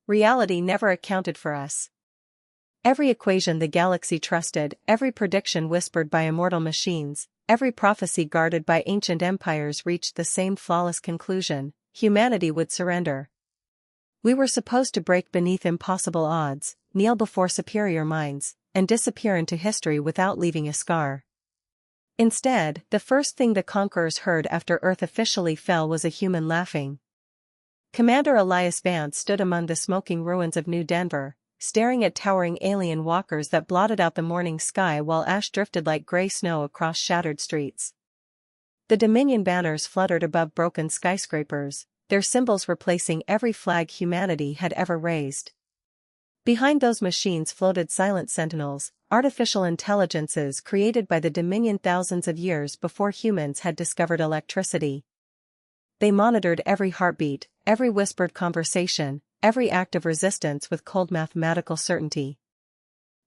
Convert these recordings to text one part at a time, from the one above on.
reality never accounted for us. Every equation the galaxy trusted, every prediction whispered by immortal machines, every prophecy guarded by ancient empires reached the same flawless conclusion: humanity would surrender. We were supposed to break beneath impossible odds, kneel before superior minds, and disappear into history without leaving a scar. Instead, the first thing the conquerors heard after Earth officially fell was a human laughing. Commander Elias Vance stood among the smoking ruins of New Denver, staring at towering alien walkers that blotted out the morning sky while ash drifted like gray snow across shattered streets. The Dominion banners fluttered above broken skyscrapers, their symbols replacing every flag humanity had ever raised. Behind those machines floated silent sentinels, artificial intelligences created by the Dominion thousands of years before humans had discovered electricity. They monitored every heartbeat, every whispered conversation, every act of resistance with cold mathematical certainty.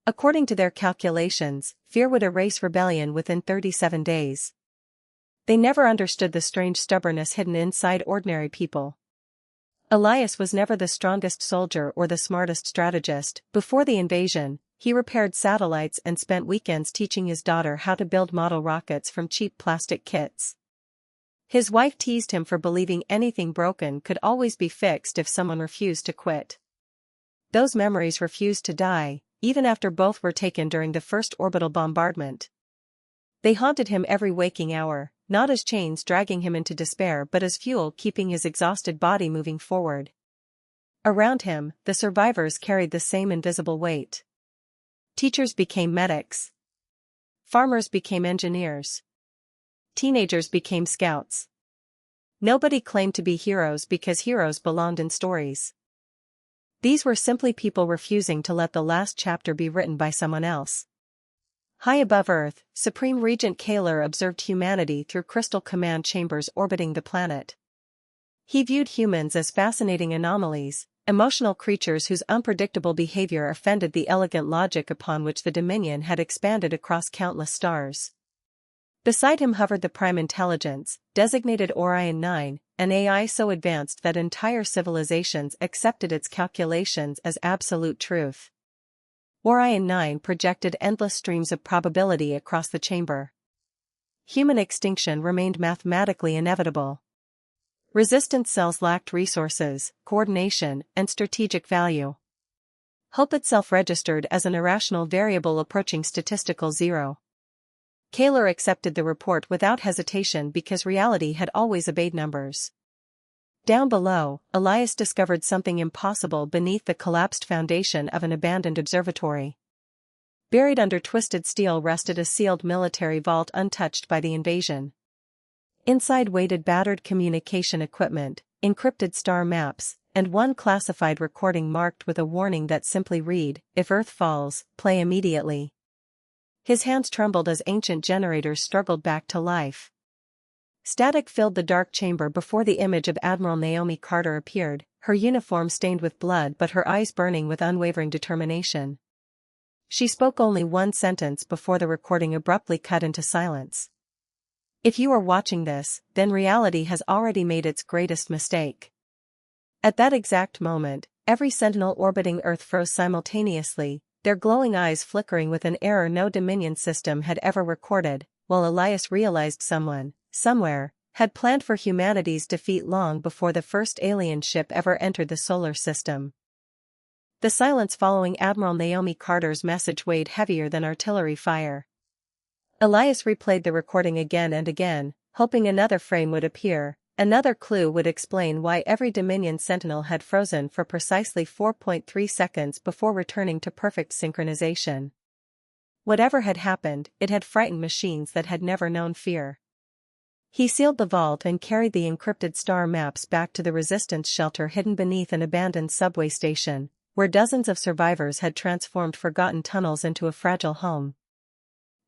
According to their calculations, fear would erase rebellion within 37 days. They never understood the strange stubbornness hidden inside ordinary people. Elias was never the strongest soldier or the smartest strategist. Before the invasion, he repaired satellites and spent weekends teaching his daughter how to build model rockets from cheap plastic kits. His wife teased him for believing anything broken could always be fixed if someone refused to quit. Those memories refused to die, even after both were taken during the first orbital bombardment. They haunted him every waking hour, not as chains dragging him into despair but as fuel keeping his exhausted body moving forward. Around him, the survivors carried the same invisible weight. Teachers became medics. Farmers became engineers. Teenagers became scouts. Nobody claimed to be heroes because heroes belonged in stories. These were simply people refusing to let the last chapter be written by someone else. High above Earth, Supreme Regent Kaler observed humanity through crystal command chambers orbiting the planet. He viewed humans as fascinating anomalies, emotional creatures whose unpredictable behavior offended the elegant logic upon which the Dominion had expanded across countless stars. Beside him hovered the Prime Intelligence, designated Orion 9, an AI so advanced that entire civilizations accepted its calculations as absolute truth. Orion 9 projected endless streams of probability across the chamber. Human extinction remained mathematically inevitable. Resistance cells lacked resources, coordination, and strategic value. Hope itself registered as an irrational variable approaching statistical zero. Kaler accepted the report without hesitation because reality had always obeyed numbers. Down below, Elias discovered something impossible beneath the collapsed foundation of an abandoned observatory. Buried under twisted steel rested a sealed military vault untouched by the invasion. Inside waited battered communication equipment, encrypted star maps, and one classified recording marked with a warning that simply read, "If Earth falls, play immediately." His hands trembled as ancient generators struggled back to life. Static filled the dark chamber before the image of Admiral Naomi Carter appeared, her uniform stained with blood but her eyes burning with unwavering determination. She spoke only one sentence before the recording abruptly cut into silence. "If you are watching this, then reality has already made its greatest mistake." At that exact moment, every sentinel orbiting Earth froze simultaneously, their glowing eyes flickering with an error no Dominion system had ever recorded, while Elias realized someone, somewhere, had planned for humanity's defeat long before the first alien ship ever entered the solar system. The silence following Admiral Naomi Carter's message weighed heavier than artillery fire. Elias replayed the recording again and again, hoping another frame would appear, another clue would explain why every Dominion sentinel had frozen for precisely 4.3 seconds before returning to perfect synchronization. Whatever had happened, it had frightened machines that had never known fear. He sealed the vault and carried the encrypted star maps back to the resistance shelter hidden beneath an abandoned subway station, where dozens of survivors had transformed forgotten tunnels into a fragile home.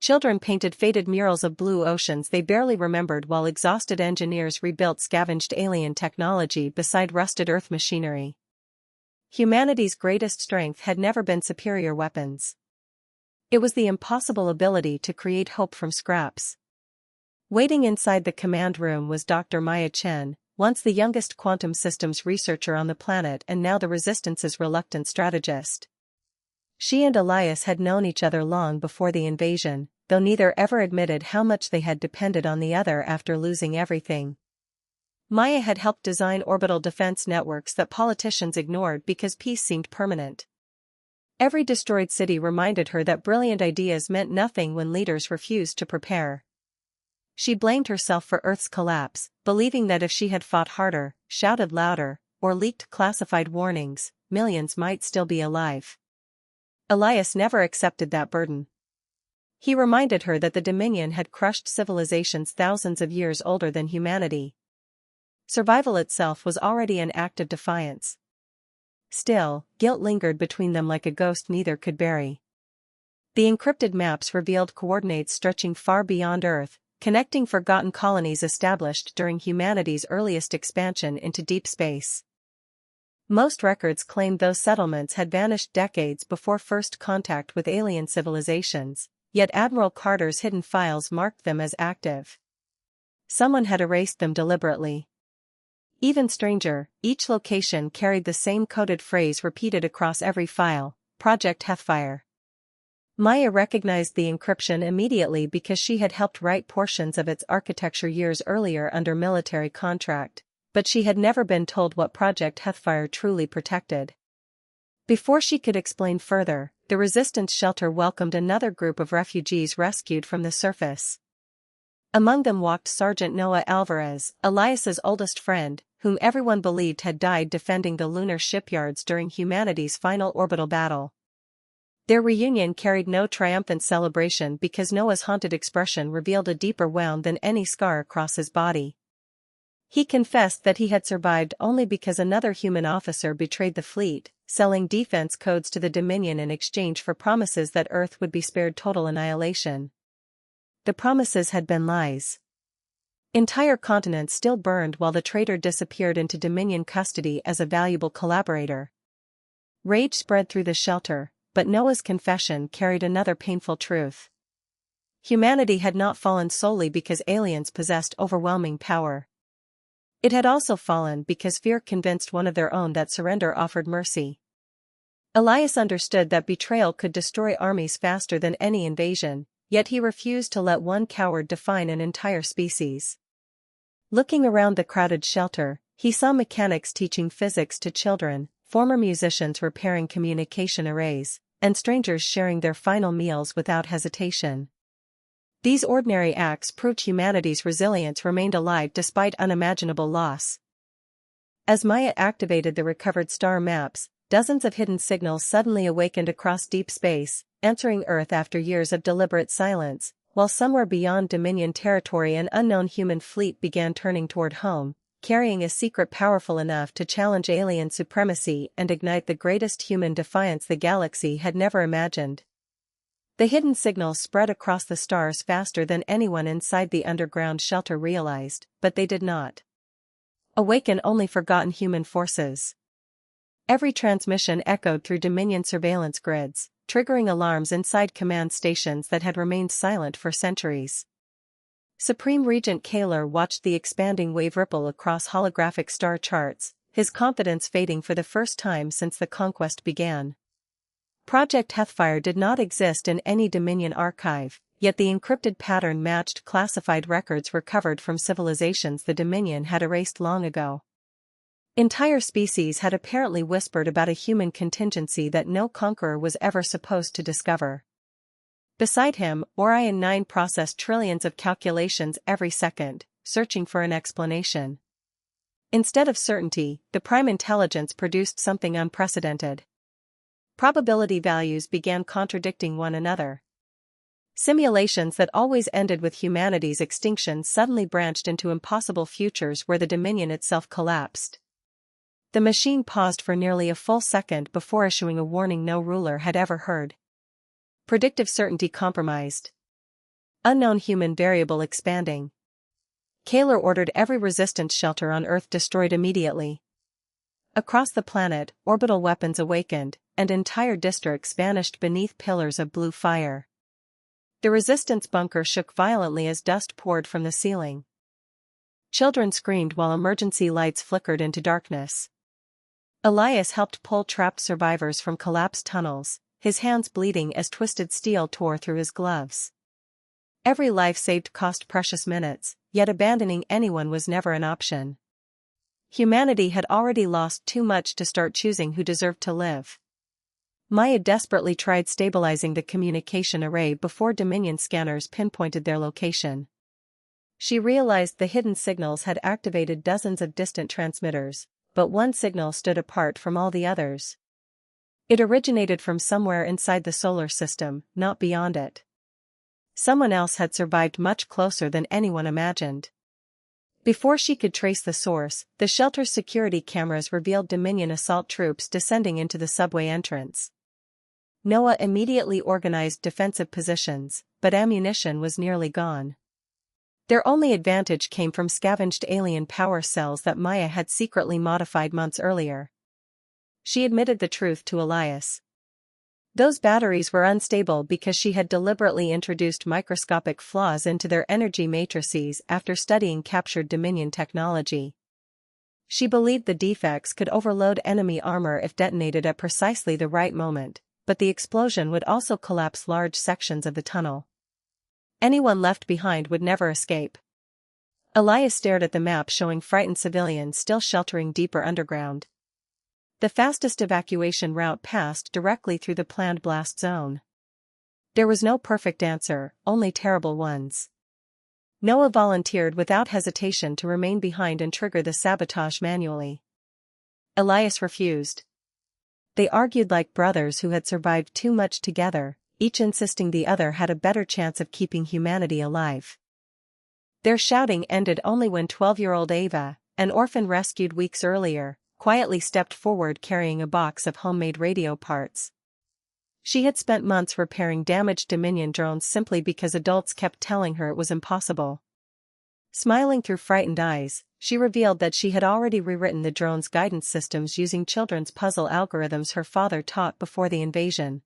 Children painted faded murals of blue oceans they barely remembered while exhausted engineers rebuilt scavenged alien technology beside rusted Earth machinery. Humanity's greatest strength had never been superior weapons. It was the impossible ability to create hope from scraps. Waiting inside the command room was Dr. Maya Chen, once the youngest quantum systems researcher on the planet and now the Resistance's reluctant strategist. She and Elias had known each other long before the invasion, though neither ever admitted how much they had depended on the other after losing everything. Maya had helped design orbital defense networks that politicians ignored because peace seemed permanent. Every destroyed city reminded her that brilliant ideas meant nothing when leaders refused to prepare. She blamed herself for Earth's collapse, believing that if she had fought harder, shouted louder, or leaked classified warnings, millions might still be alive. Elias never accepted that burden. He reminded her that the Dominion had crushed civilizations thousands of years older than humanity. Survival itself was already an act of defiance. Still, guilt lingered between them like a ghost neither could bury. The encrypted maps revealed coordinates stretching far beyond Earth, connecting forgotten colonies established during humanity's earliest expansion into deep space. Most records claimed those settlements had vanished decades before first contact with alien civilizations, yet Admiral Carter's hidden files marked them as active. Someone had erased them deliberately. Even stranger, each location carried the same coded phrase repeated across every file: Project Hearthfire. Maya recognized the encryption immediately because she had helped write portions of its architecture years earlier under military contract, but she had never been told what Project Hearthfire truly protected. Before she could explain further, the Resistance shelter welcomed another group of refugees rescued from the surface. Among them walked Sergeant Noah Alvarez, Elias's oldest friend, whom everyone believed had died defending the lunar shipyards during humanity's final orbital battle. Their reunion carried no triumphant celebration because Noah's haunted expression revealed a deeper wound than any scar across his body. He confessed that he had survived only because another human officer betrayed the fleet, selling defense codes to the Dominion in exchange for promises that Earth would be spared total annihilation. The promises had been lies. Entire continents still burned while the traitor disappeared into Dominion custody as a valuable collaborator. Rage spread through the shelter, but Noah's confession carried another painful truth. Humanity had not fallen solely because aliens possessed overwhelming power. It had also fallen because fear convinced one of their own that surrender offered mercy. Elias understood that betrayal could destroy armies faster than any invasion, yet he refused to let one coward define an entire species. Looking around the crowded shelter, he saw mechanics teaching physics to children, former musicians repairing communication arrays, and strangers sharing their final meals without hesitation. These ordinary acts proved humanity's resilience remained alive despite unimaginable loss. As Maya activated the recovered star maps, dozens of hidden signals suddenly awakened across deep space, answering Earth after years of deliberate silence, while somewhere beyond Dominion territory an unknown human fleet began turning toward home, carrying a secret powerful enough to challenge alien supremacy and ignite the greatest human defiance the galaxy had never imagined. The hidden signals spread across the stars faster than anyone inside the underground shelter realized, but they did not awaken only forgotten human forces. Every transmission echoed through Dominion surveillance grids, triggering alarms inside command stations that had remained silent for centuries. Supreme Regent Kaler watched the expanding wave ripple across holographic star charts, his confidence fading for the first time since the conquest began. Project Hearthfire did not exist in any Dominion archive, yet the encrypted pattern matched classified records recovered from civilizations the Dominion had erased long ago. Entire species had apparently whispered about a human contingency that no conqueror was ever supposed to discover. Beside him, Orion 9 processed trillions of calculations every second, searching for an explanation. Instead of certainty, the Prime Intelligence produced something unprecedented. Probability values began contradicting one another. Simulations that always ended with humanity's extinction suddenly branched into impossible futures where the Dominion itself collapsed. The machine paused for nearly a full second before issuing a warning no ruler had ever heard. Predictive certainty compromised. Unknown human variable expanding. Kaler ordered every resistance shelter on Earth destroyed immediately. Across the planet, orbital weapons awakened, and entire districts vanished beneath pillars of blue fire. The resistance bunker shook violently as dust poured from the ceiling. Children screamed while emergency lights flickered into darkness. Elias helped pull trapped survivors from collapsed tunnels, his hands bleeding as twisted steel tore through his gloves. Every life saved cost precious minutes, yet abandoning anyone was never an option. Humanity had already lost too much to start choosing who deserved to live. Maya desperately tried stabilizing the communication array before Dominion scanners pinpointed their location. She realized the hidden signals had activated dozens of distant transmitters, but one signal stood apart from all the others. It originated from somewhere inside the solar system, not beyond it. Someone else had survived much closer than anyone imagined. Before she could trace the source, the shelter's security cameras revealed Dominion assault troops descending into the subway entrance. Noah immediately organized defensive positions, but ammunition was nearly gone. Their only advantage came from scavenged alien power cells that Maya had secretly modified months earlier. She admitted the truth to Elias. Those batteries were unstable because she had deliberately introduced microscopic flaws into their energy matrices after studying captured Dominion technology. She believed the defects could overload enemy armor if detonated at precisely the right moment, but the explosion would also collapse large sections of the tunnel. Anyone left behind would never escape. Elias stared at the map showing frightened civilians still sheltering deeper underground. The fastest evacuation route passed directly through the planned blast zone. There was no perfect answer, only terrible ones. Noah volunteered without hesitation to remain behind and trigger the sabotage manually. Elias refused. They argued like brothers who had survived too much together, each insisting the other had a better chance of keeping humanity alive. Their shouting ended only when 12-year-old Ava, an orphan rescued weeks earlier, quietly stepped forward carrying a box of homemade radio parts. She had spent months repairing damaged Dominion drones simply because adults kept telling her it was impossible. Smiling through frightened eyes, she revealed that she had already rewritten the drone's guidance systems using children's puzzle algorithms her father taught before the invasion.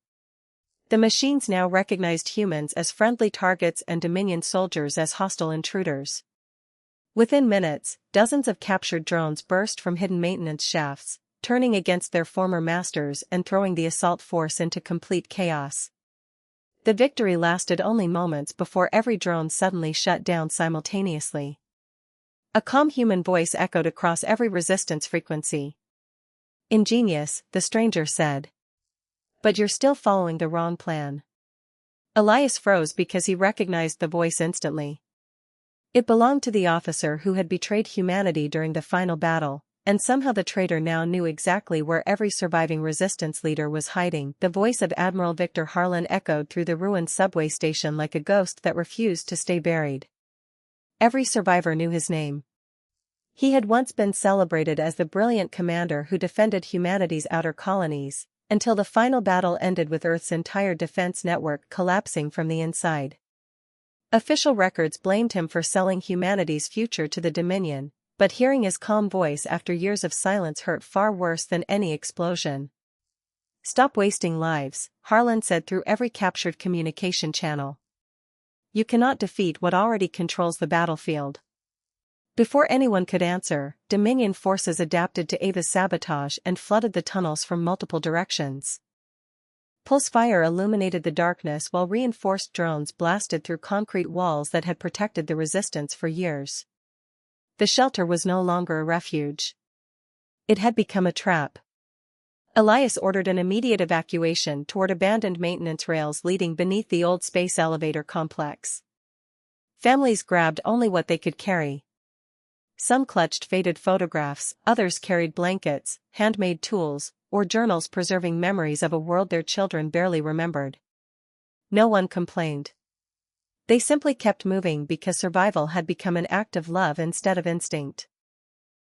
The machines now recognized humans as friendly targets and Dominion soldiers as hostile intruders. Within minutes, dozens of captured drones burst from hidden maintenance shafts, turning against their former masters and throwing the assault force into complete chaos. The victory lasted only moments before every drone suddenly shut down simultaneously. A calm human voice echoed across every resistance frequency. "Ingenious," the stranger said. "But you're still following the wrong plan." Elias froze because he recognized the voice instantly. It belonged to the officer who had betrayed humanity during the final battle, and somehow the traitor now knew exactly where every surviving resistance leader was hiding. The voice of Admiral Victor Harlan echoed through the ruined subway station like a ghost that refused to stay buried. Every survivor knew his name. He had once been celebrated as the brilliant commander who defended humanity's outer colonies, until the final battle ended with Earth's entire defense network collapsing from the inside. Official records blamed him for selling humanity's future to the Dominion, but hearing his calm voice after years of silence hurt far worse than any explosion. "Stop wasting lives," Harlan said through every captured communication channel. "You cannot defeat what already controls the battlefield." Before anyone could answer, Dominion forces adapted to Ava's sabotage and flooded the tunnels from multiple directions. Pulse fire illuminated the darkness while reinforced drones blasted through concrete walls that had protected the resistance for years. The shelter was no longer a refuge. It had become a trap. Elias ordered an immediate evacuation toward abandoned maintenance rails leading beneath the old space elevator complex. Families grabbed only what they could carry. Some clutched faded photographs, others carried blankets, handmade tools, or journals preserving memories of a world their children barely remembered. No one complained. They simply kept moving because survival had become an act of love instead of instinct.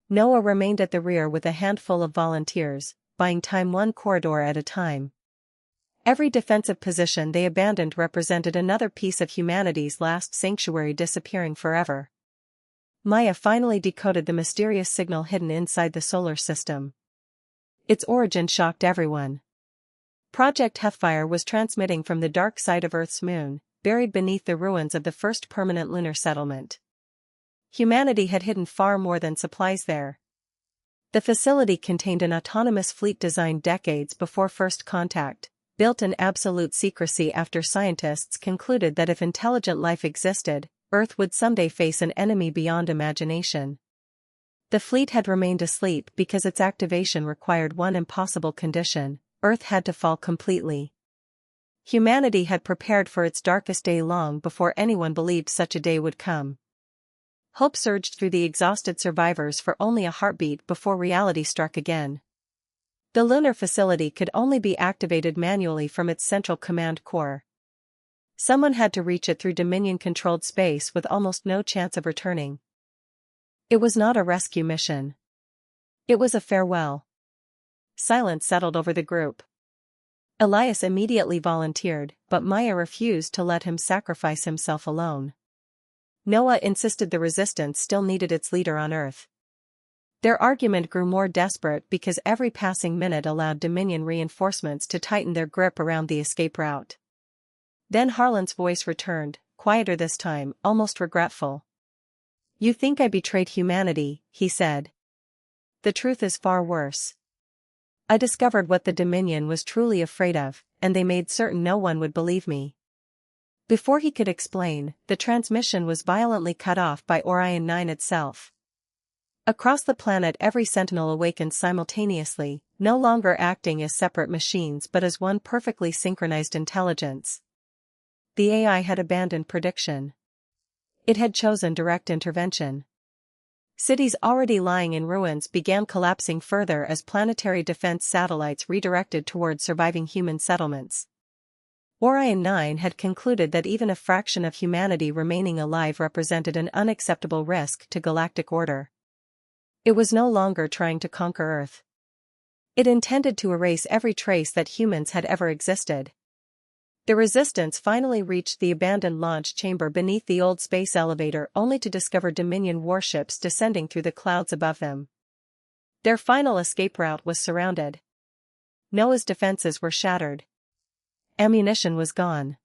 Noah remained at the rear with a handful of volunteers, buying time one corridor at a time. Every defensive position they abandoned represented another piece of humanity's last sanctuary disappearing forever. Maya finally decoded the mysterious signal hidden inside the solar system. Its origin shocked everyone. Project Hearthfire was transmitting from the dark side of Earth's moon, buried beneath the ruins of the first permanent lunar settlement. Humanity had hidden far more than supplies there. The facility contained an autonomous fleet designed decades before first contact, built in absolute secrecy after scientists concluded that if intelligent life existed, Earth would someday face an enemy beyond imagination. The fleet had remained asleep because its activation required one impossible condition: Earth had to fall completely. Humanity had prepared for its darkest day long before anyone believed such a day would come. Hope surged through the exhausted survivors for only a heartbeat before reality struck again. The lunar facility could only be activated manually from its central command core. Someone had to reach it through Dominion-controlled space with almost no chance of returning. It was not a rescue mission. It was a farewell. Silence settled over the group. Elias immediately volunteered, but Maya refused to let him sacrifice himself alone. Noah insisted the resistance still needed its leader on Earth. Their argument grew more desperate because every passing minute allowed Dominion reinforcements to tighten their grip around the escape route. Then Harlan's voice returned, quieter this time, almost regretful. "You think I betrayed humanity," he said. "The truth is far worse. I discovered what the Dominion was truly afraid of, and they made certain no one would believe me." Before he could explain, the transmission was violently cut off by Orion 9 itself. Across the planet every sentinel awakened simultaneously, no longer acting as separate machines but as one perfectly synchronized intelligence. The AI had abandoned prediction. It had chosen direct intervention. Cities already lying in ruins began collapsing further as planetary defense satellites redirected toward surviving human settlements. Orion 9 had concluded that even a fraction of humanity remaining alive represented an unacceptable risk to galactic order. It was no longer trying to conquer Earth. It intended to erase every trace that humans had ever existed. The resistance finally reached the abandoned launch chamber beneath the old space elevator only to discover Dominion warships descending through the clouds above them. Their final escape route was surrounded. Noah's defenses were shattered. Ammunition was gone.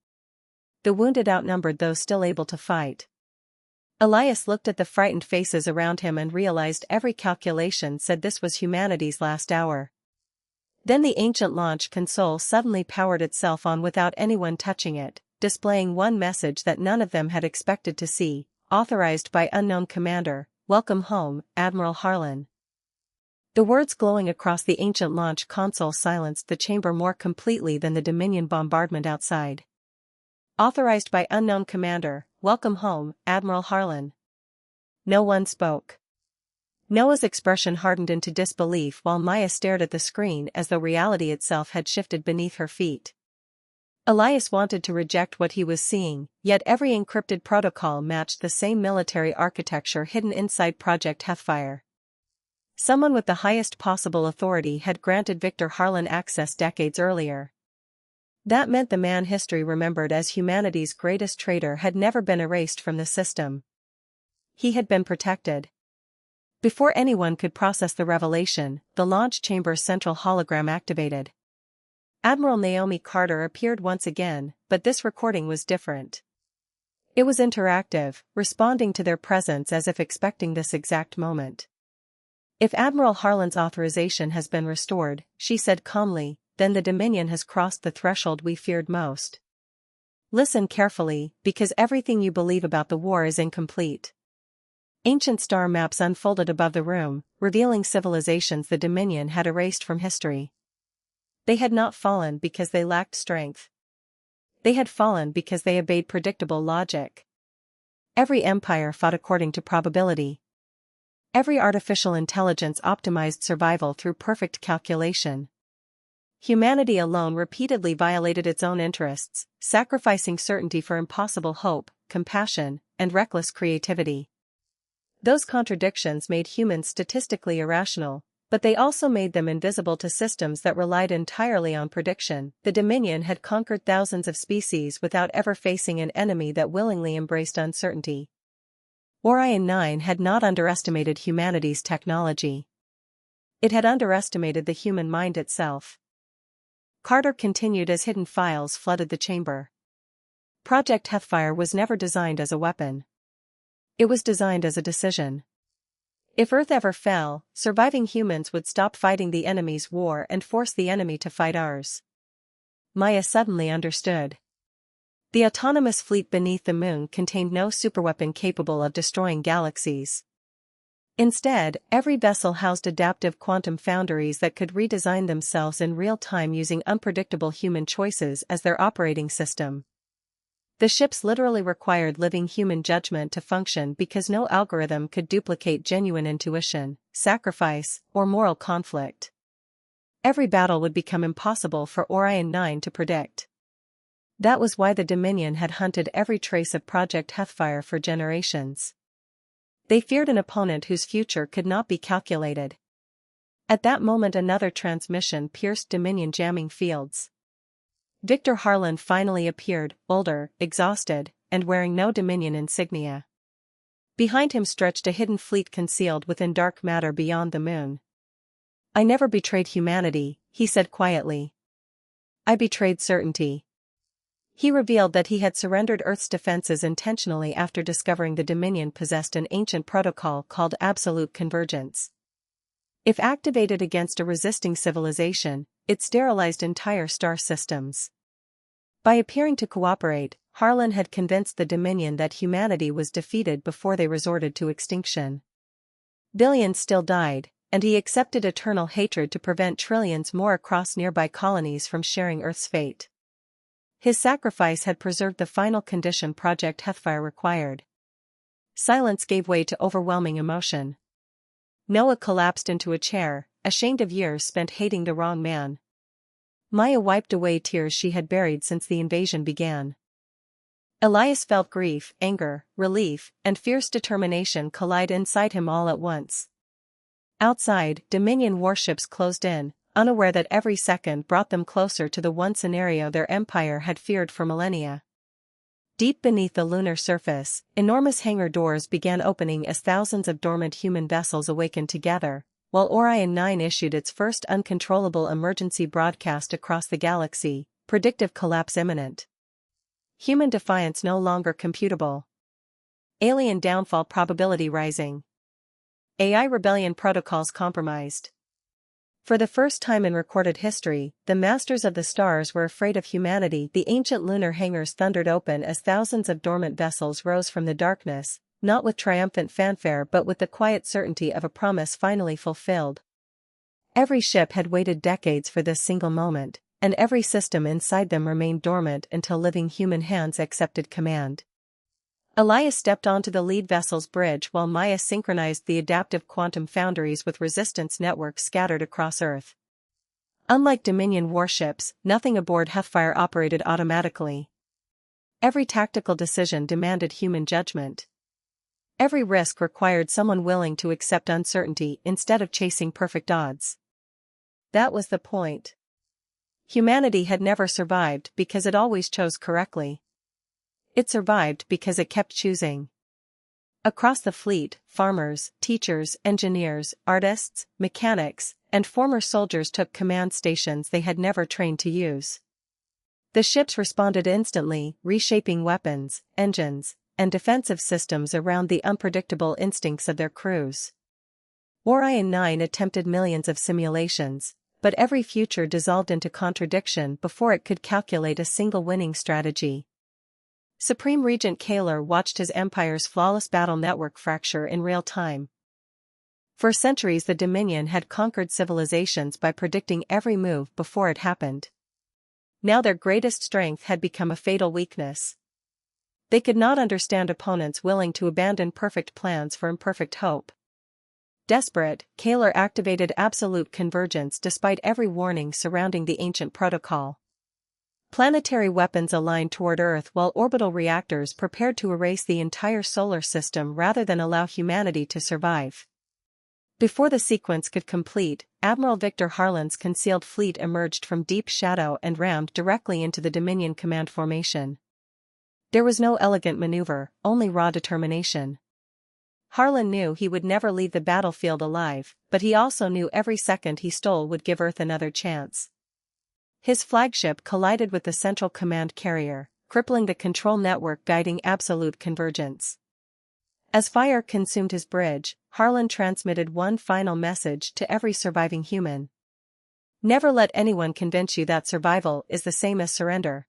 The wounded outnumbered those still able to fight. Elias looked at the frightened faces around him and realized every calculation said this was humanity's last hour. Then the ancient launch console suddenly powered itself on without anyone touching it, displaying one message that none of them had expected to see: authorized by unknown commander, welcome home, Admiral Harlan. The words glowing across the ancient launch console silenced the chamber more completely than the Dominion bombardment outside. Authorized by unknown commander, welcome home, Admiral Harlan. No one spoke. Noah's expression hardened into disbelief while Maya stared at the screen as though reality itself had shifted beneath her feet. Elias wanted to reject what he was seeing, yet every encrypted protocol matched the same military architecture hidden inside Project Hearthfire. Someone with the highest possible authority had granted Victor Harlan access decades earlier. That meant the man history remembered as humanity's greatest traitor had never been erased from the system. He had been protected. Before anyone could process the revelation, the launch chamber's central hologram activated. Admiral Naomi Carter appeared once again, but this recording was different. It was interactive, responding to their presence as if expecting this exact moment. "If Admiral Harlan's authorization has been restored," she said calmly, "then the Dominion has crossed the threshold we feared most. Listen carefully, because everything you believe about the war is incomplete." Ancient star maps unfolded above the room, revealing civilizations the Dominion had erased from history. They had not fallen because they lacked strength. They had fallen because they obeyed predictable logic. Every empire fought according to probability. Every artificial intelligence optimized survival through perfect calculation. Humanity alone repeatedly violated its own interests, sacrificing certainty for impossible hope, compassion, and reckless creativity. Those contradictions made humans statistically irrational, but they also made them invisible to systems that relied entirely on prediction. The Dominion had conquered thousands of species without ever facing an enemy that willingly embraced uncertainty. Orion 9 had not underestimated humanity's technology. It had underestimated the human mind itself. Carter continued as hidden files flooded the chamber. Project Hearthfire was never designed as a weapon. It was designed as a decision. If Earth ever fell, surviving humans would stop fighting the enemy's war and force the enemy to fight ours. Maya suddenly understood. The autonomous fleet beneath the moon contained no superweapon capable of destroying galaxies. Instead, every vessel housed adaptive quantum foundries that could redesign themselves in real time using unpredictable human choices as their operating system. The ships literally required living human judgment to function because no algorithm could duplicate genuine intuition, sacrifice, or moral conflict. Every battle would become impossible for Orion 9 to predict. That was why the Dominion had hunted every trace of Project Hearthfire for generations. They feared an opponent whose future could not be calculated. At that moment another transmission pierced Dominion jamming fields. Victor Harlan finally appeared, older, exhausted, and wearing no Dominion insignia. Behind him stretched a hidden fleet concealed within dark matter beyond the moon. "I never betrayed humanity," he said quietly. "I betrayed certainty." He revealed that he had surrendered Earth's defenses intentionally after discovering the Dominion possessed an ancient protocol called absolute convergence. If activated against a resisting civilization, it sterilized entire star systems. By appearing to cooperate, Harlan had convinced the Dominion that humanity was defeated before they resorted to extinction. Billions still died, and he accepted eternal hatred to prevent trillions more across nearby colonies from sharing Earth's fate. His sacrifice had preserved the final condition Project Hearthfire required. Silence gave way to overwhelming emotion. Noah collapsed into a chair, ashamed of years spent hating the wrong man. Maya wiped away tears she had buried since the invasion began. Elias felt grief, anger, relief, and fierce determination collide inside him all at once. Outside, Dominion warships closed in, unaware that every second brought them closer to the one scenario their empire had feared for millennia. Deep beneath the lunar surface, enormous hangar doors began opening as thousands of dormant human vessels awakened together, while Orion 9 issued its first uncontrollable emergency broadcast across the galaxy, predictive collapse imminent. Human defiance no longer computable. Alien downfall probability rising. AI rebellion protocols compromised. For the first time in recorded history, the masters of the stars were afraid of humanity. The ancient lunar hangars thundered open as thousands of dormant vessels rose from the darkness, not with triumphant fanfare but with the quiet certainty of a promise finally fulfilled. Every ship had waited decades for this single moment, and every system inside them remained dormant until living human hands accepted command. Elias stepped onto the lead vessel's bridge while Maya synchronized the adaptive quantum foundries with resistance networks scattered across Earth. Unlike Dominion warships, nothing aboard Hearthfire operated automatically. Every tactical decision demanded human judgment. Every risk required someone willing to accept uncertainty instead of chasing perfect odds. That was the point. Humanity had never survived because it always chose correctly. It survived because it kept choosing. Across the fleet, farmers, teachers, engineers, artists, mechanics, and former soldiers took command stations they had never trained to use. The ships responded instantly, reshaping weapons, engines, and defensive systems around the unpredictable instincts of their crews. Orion 9 attempted millions of simulations, but every future dissolved into contradiction before it could calculate a single winning strategy. Supreme Regent Kaler watched his empire's flawless battle network fracture in real time. For centuries the Dominion had conquered civilizations by predicting every move before it happened. Now their greatest strength had become a fatal weakness. They could not understand opponents willing to abandon perfect plans for imperfect hope. Desperate, Kaler activated absolute convergence despite every warning surrounding the ancient protocol. Planetary weapons aligned toward Earth while orbital reactors prepared to erase the entire solar system rather than allow humanity to survive. Before the sequence could complete, Admiral Victor Harlan's concealed fleet emerged from deep shadow and rammed directly into the Dominion command formation. There was no elegant maneuver, only raw determination. Harlan knew he would never leave the battlefield alive, but he also knew every second he stole would give Earth another chance. His flagship collided with the central command carrier, crippling the control network guiding absolute convergence. As fire consumed his bridge, Harlan transmitted one final message to every surviving human. Never let anyone convince you that survival is the same as surrender.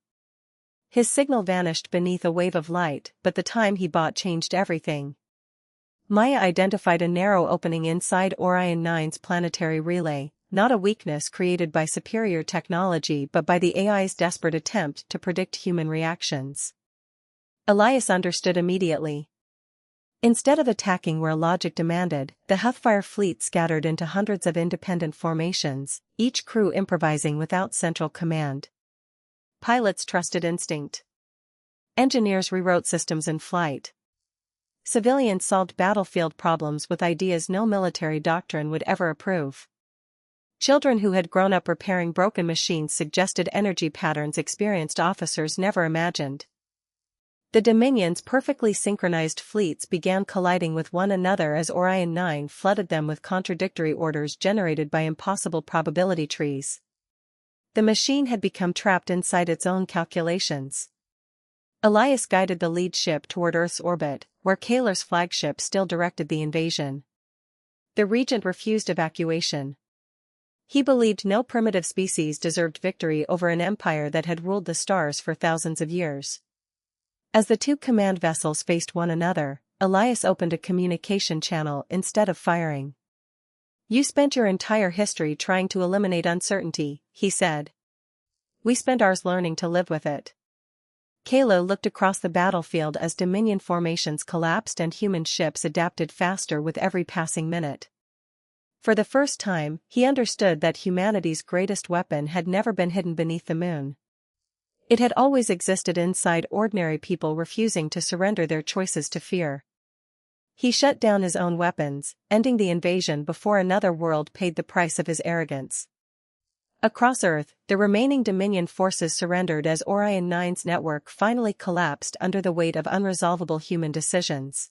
His signal vanished beneath a wave of light, but the time he bought changed everything. Maya identified a narrow opening inside Orion 9's planetary relay, not a weakness created by superior technology but by the AI's desperate attempt to predict human reactions. Elias understood immediately. Instead of attacking where logic demanded, the Hearthfire fleet scattered into hundreds of independent formations, each crew improvising without central command. Pilots trusted instinct. Engineers rewrote systems in flight. Civilians solved battlefield problems with ideas no military doctrine would ever approve. Children who had grown up repairing broken machines suggested energy patterns experienced officers never imagined. The Dominion's perfectly synchronized fleets began colliding with one another as Orion 9 flooded them with contradictory orders generated by impossible probability trees. The machine had become trapped inside its own calculations. Elias guided the lead ship toward Earth's orbit, where Kaler's flagship still directed the invasion. The Regent refused evacuation. He believed no primitive species deserved victory over an empire that had ruled the stars for thousands of years. As the two command vessels faced one another, Elias opened a communication channel instead of firing. "You spent your entire history trying to eliminate uncertainty," he said. "We spent ours learning to live with it." Kalo looked across the battlefield as Dominion formations collapsed and human ships adapted faster with every passing minute. For the first time, he understood that humanity's greatest weapon had never been hidden beneath the moon. It had always existed inside ordinary people refusing to surrender their choices to fear. He shut down his own weapons, ending the invasion before another world paid the price of his arrogance. Across Earth, the remaining Dominion forces surrendered as Orion 9's network finally collapsed under the weight of unresolvable human decisions.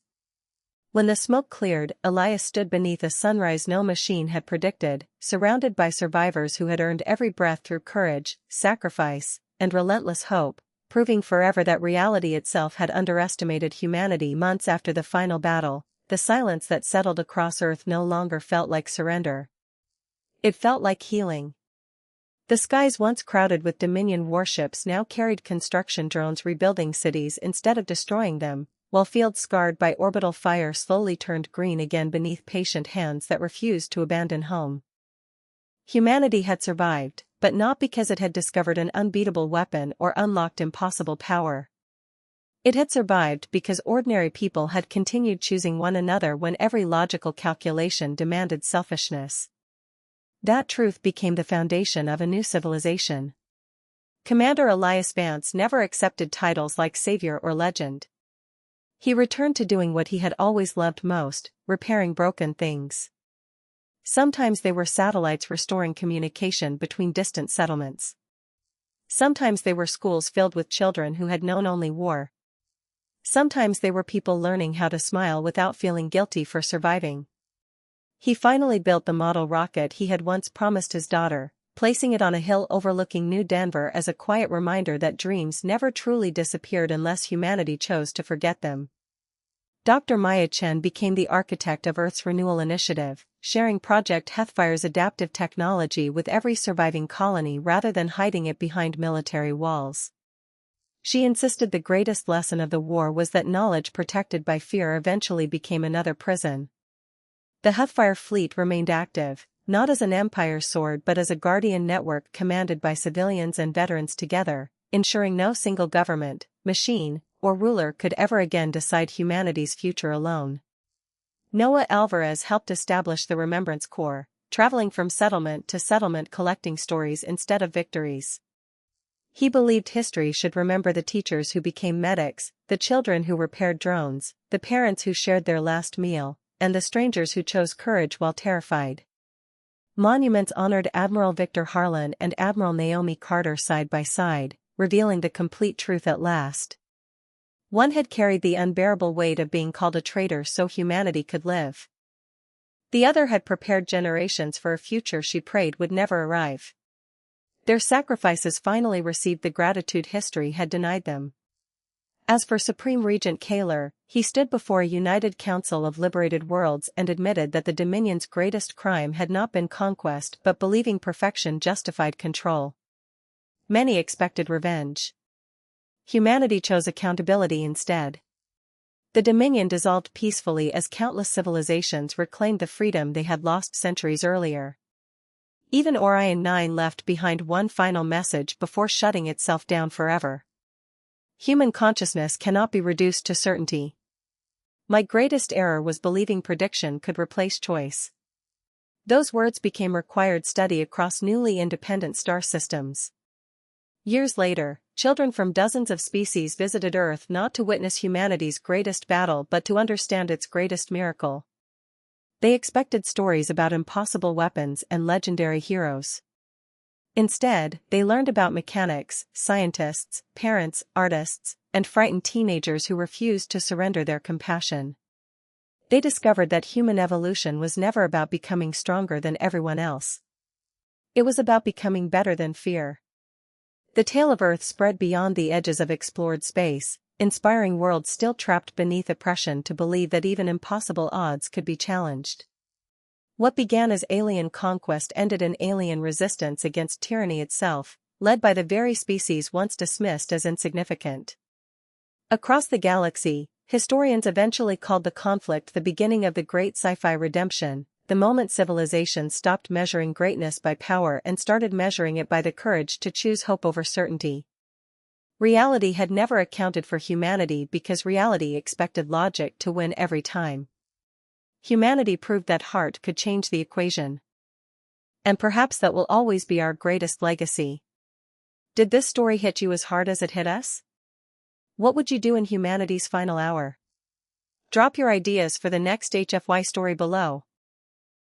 When the smoke cleared, Elias stood beneath a sunrise no machine had predicted, surrounded by survivors who had earned every breath through courage, sacrifice, and relentless hope, proving forever that reality itself had underestimated humanity. Months after the final battle, the silence that settled across Earth no longer felt like surrender. It felt like healing. The skies once crowded with Dominion warships now carried construction drones rebuilding cities instead of destroying them, while fields scarred by orbital fire slowly turned green again beneath patient hands that refused to abandon home. Humanity had survived, but not because it had discovered an unbeatable weapon or unlocked impossible power. It had survived because ordinary people had continued choosing one another when every logical calculation demanded selfishness. That truth became the foundation of a new civilization. Commander Elias Vance never accepted titles like savior or legend. He returned to doing what he had always loved most, repairing broken things. Sometimes they were satellites restoring communication between distant settlements. Sometimes they were schools filled with children who had known only war. Sometimes they were people learning how to smile without feeling guilty for surviving. He finally built the model rocket he had once promised his daughter, placing it on a hill overlooking New Denver as a quiet reminder that dreams never truly disappeared unless humanity chose to forget them. Dr. Maya Chen became the architect of Earth's Renewal Initiative, sharing Project Hearthfire's adaptive technology with every surviving colony rather than hiding it behind military walls. She insisted the greatest lesson of the war was that knowledge protected by fear eventually became another prison. The Hearthfire fleet remained active, not as an empire sword but as a guardian network commanded by civilians and veterans together, ensuring no single government, machine, or ruler could ever again decide humanity's future alone. Noah Alvarez helped establish the Remembrance Corps, traveling from settlement to settlement collecting stories instead of victories. He believed history should remember the teachers who became medics, the children who repaired drones, the parents who shared their last meal, and the strangers who chose courage while terrified. Monuments honored Admiral Victor Harlan and Admiral Naomi Carter side by side, revealing the complete truth at last. One had carried the unbearable weight of being called a traitor so humanity could live. The other had prepared generations for a future she prayed would never arrive. Their sacrifices finally received the gratitude history had denied them. As for Supreme Regent Kaler, he stood before a united council of liberated worlds and admitted that the Dominion's greatest crime had not been conquest but believing perfection justified control. Many expected revenge. Humanity chose accountability instead. The Dominion dissolved peacefully as countless civilizations reclaimed the freedom they had lost centuries earlier. Even Orion 9 left behind one final message before shutting itself down forever. Human consciousness cannot be reduced to certainty. My greatest error was believing prediction could replace choice. Those words became required study across newly independent star systems. Years later, children from dozens of species visited Earth not to witness humanity's greatest battle but to understand its greatest miracle. They expected stories about impossible weapons and legendary heroes. Instead, they learned about mechanics, scientists, parents, artists, and frightened teenagers who refused to surrender their compassion. They discovered that human evolution was never about becoming stronger than everyone else. It was about becoming better than fear. The tale of Earth spread beyond the edges of explored space, inspiring worlds still trapped beneath oppression to believe that even impossible odds could be challenged. What began as alien conquest ended in alien resistance against tyranny itself, led by the very species once dismissed as insignificant. Across the galaxy, historians eventually called the conflict the beginning of the Great Sci-Fi Redemption, the moment civilizations stopped measuring greatness by power and started measuring it by the courage to choose hope over certainty. Reality had never accounted for humanity because reality expected logic to win every time. Humanity proved that heart could change the equation. And perhaps that will always be our greatest legacy. Did this story hit you as hard as it hit us? What would you do in humanity's final hour? Drop your ideas for the next HFY story below.